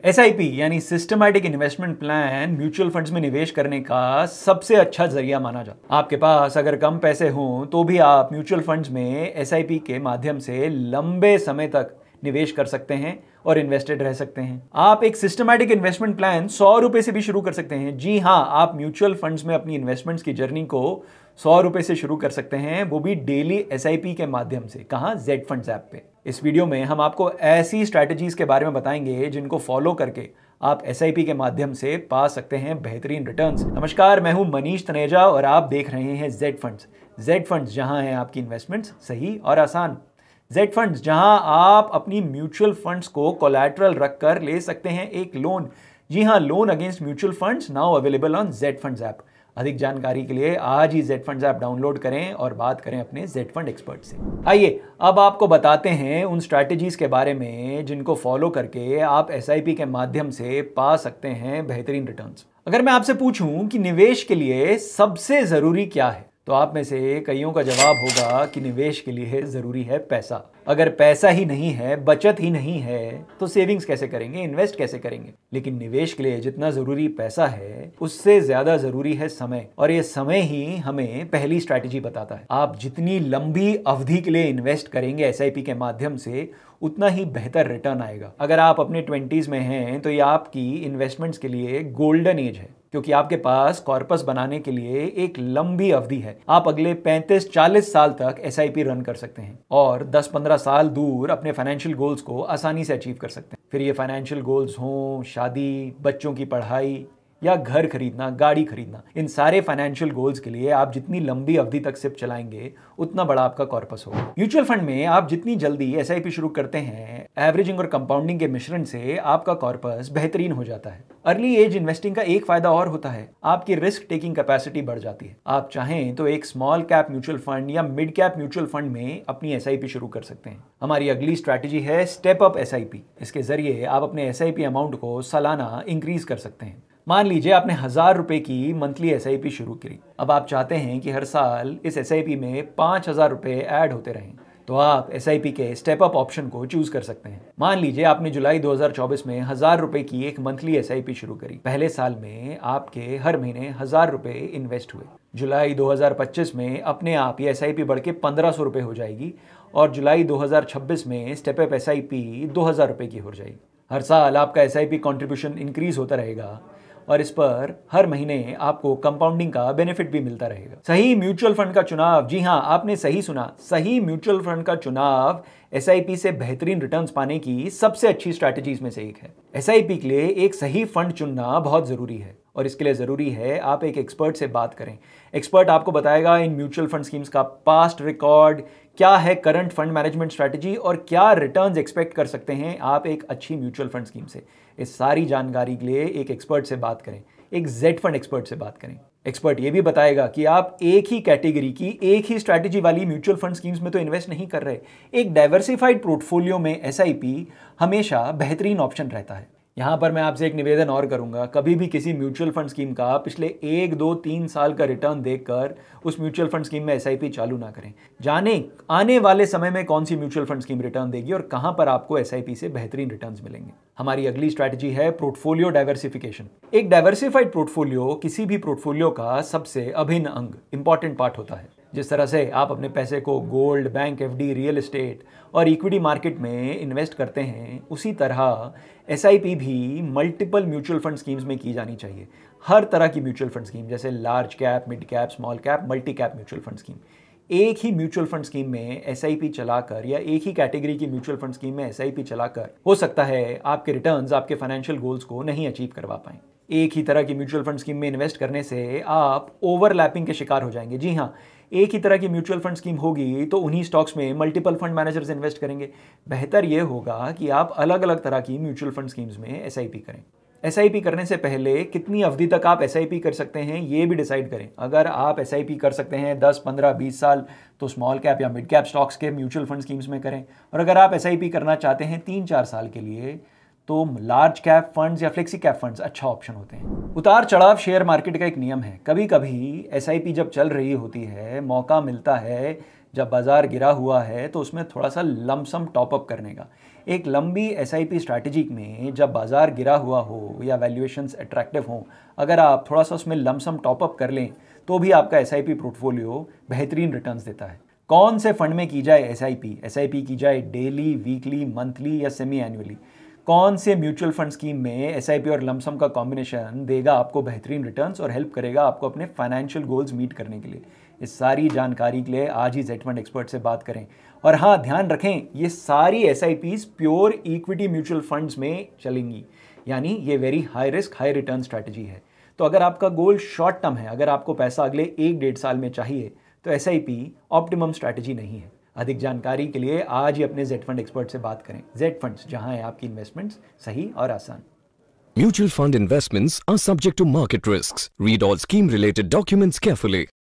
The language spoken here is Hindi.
एसआईपी यानी systematic investment plan mutual funds में निवेश करने का सबसे अच्छा जरिया माना जाता है। आपके पास अगर कम पैसे हों तो भी आप म्यूचुअल फंड्स में एसआईपी के माध्यम से लंबे समय तक निवेश कर सकते हैं और इन्वेस्टेड रह सकते हैं। आप एक सिस्टमैटिक इन्वेस्टमेंट प्लान 100 रुपए से भी शुरू कर सकते हैं। जी हां, आप म्यूचुअल फंड्स में अपनी इन्वेस्टमेंट्स की जर्नी को 100 रुपए से शुरू कर सकते हैं, वो भी डेली एसआईपी के माध्यम से। कहां? जेड फंड्स ऐप पे। इस वीडियो में हम आपको ऐसी स्ट्रैटेजीज के बारे में बताएंगे जिनको फॉलो करके आप एसआईपी के माध्यम से पा सकते हैं बेहतरीन रिटर्न्स। नमस्कार, मैं हूं मनीष तनेजा और आप देख रहे हैं जेड फंड्स। जेड फंड्स, जहां है आपकी इन्वेस्टमेंट्स सही और आसान। जेड फंड्स, जहां आप अपनी म्यूचुअल फंड्स को कोलैटरल रखकर ले सकते हैं एक लोन। जी हां, loan against mutual funds now available on Z funds app. अधिक जानकारी के लिए आज ही जेड फंड्स ऐप डाउनलोड करें और बात करें अपने जेड फंड एक्सपर्ट से। आइए अब आपको बताते हैं उन स्ट्रैटेजीज के बारे में जिनको फॉलो करके आप एसआईपी के माध्यम से पा सकते हैं बेहतरीन रिटर्न्स। अगर मैं आपसे पूछूं कि निवेश के लिए सबसे जरूरी क्या है, तो आप में से कईयों का जवाब होगा कि निवेश के लिए जरूरी है पैसा। अगर पैसा ही नहीं है, बचत ही नहीं है, तो सेविंग्स कैसे करेंगे, इन्वेस्ट कैसे करेंगे? लेकिन निवेश के लिए जितना जरूरी पैसा है, उससे ज्यादा जरूरी है समय, और ये समय ही हमें पहली स्ट्रैटेजी बताता है। आप जितनी लंबी अवधि के लिए इन्वेस्ट करेंगे एसआईपी के माध्यम से, उतना ही बेहतर रिटर्न आएगा। अगर आप अपने 20s में हैं तो ये आपकी इन्वेस्टमेंट्स के लिए गोल्डन एज है, क्योंकि आपके पास कॉर्पस बनाने के लिए एक लंबी अवधि है। आप अगले 35-40 साल तक एसआईपी रन कर सकते हैं और 10-15 साल दूर अपने फाइनेंशियल गोल्स को आसानी से अचीव कर सकते हैं। फिर ये फाइनेंशियल गोल्स हों, शादी, बच्चों की पढ़ाई या घर खरीदना, गाड़ी खरीदना, इन सारे फाइनेंशियल गोल्स के लिए आप जितनी लंबी अवधि तक सिप चलाएंगे, उतना बड़ा आपका कॉर्पस होगा। म्यूचुअल फंड में आप जितनी जल्दी एसआईपी शुरू करते हैं, एवरेजिंग और कंपाउंडिंग के मिश्रण से आपका कॉर्पस बेहतरीन हो जाता है। अर्ली एज इन्वेस्टिंग का एक फायदा और होता है, आपकी रिस्क टेकिंग कैपेसिटी बढ़ जाती है। आप चाहें तो एक स्मॉल कैप म्यूचुअल फंड या मिड कैप म्यूचुअल फंड में अपनी एसआईपी शुरू कर सकते हैं। हमारी अगली स्ट्रैटेजी है स्टेप अप एसआईपी। इसके जरिए आप अपने एसआईपी अमाउंट को सालाना इंक्रीज कर सकते हैं। मान लीजिए आपने 1000 रुपए की मंथली एसआईपी शुरू की। अब आप चाहते हैं कि हर साल इस एसआईपी में 5000 रुपए ऐड होते रहें, तो आप एसआईपी के स्टेप अप ऑप्शन को चूज कर सकते हैं। मान लीजिए आपने जुलाई 2024 में 1000 रुपए की एक मंथली एसआईपी शुरू करी। पहले साल में आपके हर महीने 1000 रुपए इन्वेस्ट हुए। जुलाई 2025 में अपने आप ये एसआईपी बढ़ के 1500 रुपए हो जाएगी और जुलाई 2026 में स्टेप अप एसआईपी 2000 रुपए की हो जाएगी। हर साल आपका एसआईपी कॉन्ट्रीब्यूशन इंक्रीज होता रहेगा और इस पर हर महीने आपको कंपाउंडिंग का बेनिफिट भी मिलता रहेगा। सही म्यूचुअल फंड का चुनाव, जी हां, आपने सही सुना, सही म्यूचुअल फंड का चुनाव एसआईपी से बेहतरीन रिटर्न्स पाने की सबसे अच्छी स्ट्रैटेजीज में से एक है। एसआईपी के लिए एक सही फंड चुनना बहुत जरूरी है और इसके लिए जरूरी है आप एक एक्सपर्ट से बात करें। एक्सपर्ट आपको बताएगा इन म्यूचुअल फंड स्कीम्स का पास्ट रिकॉर्ड, क्या है करंट फंड मैनेजमेंट स्ट्रैटेजी और क्या रिटर्न्स एक्सपेक्ट कर सकते हैं आप एक अच्छी म्यूचुअल फंड स्कीम से। इस सारी जानकारी के लिए एक एक्सपर्ट से बात करें, एक जेड फंड एक्सपर्ट से बात करें। एक्सपर्ट ये भी बताएगा कि आप एक ही कैटेगरी की, एक ही स्ट्रैटेजी वाली म्यूचुअल फंड स्कीम्स में तो इन्वेस्ट नहीं कर रहे। एक डाइवर्सिफाइड पोर्टफोलियो में एसआईपी हमेशा बेहतरीन ऑप्शन रहता है। यहां पर मैं आपसे एक निवेदन और करूंगा, कभी भी किसी म्यूचुअल फंड स्कीम का पिछले 1, 2, 3 साल का रिटर्न देखकर उस म्यूचुअल फंड स्कीम में एसआईपी चालू ना करें। जाने आने वाले समय में कौन सी म्यूचुअल फंड स्कीम रिटर्न देगी और कहां पर आपको एसआईपी से बेहतरीन रिटर्न्स मिलेंगे। हमारी अगली स्ट्रैटेजी है पोर्टफोलियो डाइवर्सिफिकेशन। एक डाइवर्सिफाइड पोर्टफोलियो किसी भी पोर्टफोलियो का सबसे अभिन्न अंग, इंपॉर्टेंट पार्ट होता है। जिस तरह से आप अपने पैसे को gold, bank FD, real estate और इक्विटी मार्केट में इन्वेस्ट करते हैं, उसी तरह एसआईपी भी मल्टीपल म्यूचुअल फंड स्कीम्स में की जानी चाहिए। हर तरह की म्यूचुअल फंड स्कीम, जैसे large cap, mid cap, small cap, multi cap mutual fund scheme. एक ही म्यूचुअल फंड स्कीम में एसआईपी चलाकर या एक ही कैटेगरी की म्यूचुअल फंड स्कीम में एसआईपी चलाकर हो सकता है आपके रिटर्न्स आपके फाइनेंशियल गोल्स को नहीं अचीव करवा पाएं। एक ही तरह की म्यूचुअल फंड स्कीम में इन्वेस्ट करने से आप ओवरलैपिंग के शिकार हो जाएंगे। जी हाँ, एक ही तरह की म्यूचुअल फंड स्कीम होगी तो उन्हीं स्टॉक्स में मल्टीपल फंड मैनेजर्स इन्वेस्ट करेंगे। बेहतर यह होगा कि आप अलग अलग तरह की म्यूचुअल फंड स्कीम्स में एसआईपी करें। एसआईपी करने से पहले कितनी अवधि तक आप एसआईपी कर सकते हैं ये भी डिसाइड करें। अगर आप एसआईपी कर सकते हैं 10, 15, 20 साल, तो स्मॉल कैप या मिड कैप स्टॉक्स के म्यूचुअल फंड स्कीम्स में करें। और अगर आप एसआईपी करना चाहते हैं 3-4 साल के लिए, तो लार्ज कैप फंड्स या फ्लेक्सी कैप फंड्स अच्छा ऑप्शन होते हैं। उतार चढ़ाव शेयर मार्केट का एक नियम है। कभी कभी एसआईपी जब चल रही होती है, मौका मिलता है, जब बाजार गिरा हुआ है, तो उसमें थोड़ा सा लमसम टॉपअप करने का। एक लंबी एसआईपी स्ट्रैटेजी में जब बाजार गिरा हुआ हो या वैल्यूएशंस अट्रैक्टिव हों, अगर आप थोड़ा सा उसमें लमसम टॉपअप कर लें तो भी आपका एसआईपी पोर्टफोलियो बेहतरीन रिटर्न्स देता है। कौन से फंड में की जाए एसआईपी? एसआईपी की जाए डेली, वीकली, मंथली या सेमी एनुअली? कौन से म्यूचुअल फंड स्कीम में एसआईपी और लमसम का कॉम्बिनेशन देगा आपको बेहतरीन रिटर्न्स और हेल्प करेगा आपको अपने फाइनेंशियल गोल्स मीट करने के लिए? इस सारी जानकारी के लिए आज ही जेड फंड एक्सपर्ट से बात करें। और हाँ, ध्यान रखें, ये सारी SIPs pure equity mutual funds में चलेंगी, यानी ये very high risk high return strategy है। तो अगर आपका गोल शॉर्ट टर्म है, अगर आपको पैसा अगले 1-1.5 साल में चाहिए, तो एसआईपी ऑप्टिमम स्ट्रैटेजी नहीं है। अधिक जानकारी के लिए आज ही अपने जेड फंड एक्सपर्ट से बात करें। जेड फंड्स, जहां है आपकी इन्वेस्टमेंट्स सही और आसान। Mutual fund investments are subject to market risks. Read all scheme related documents carefully.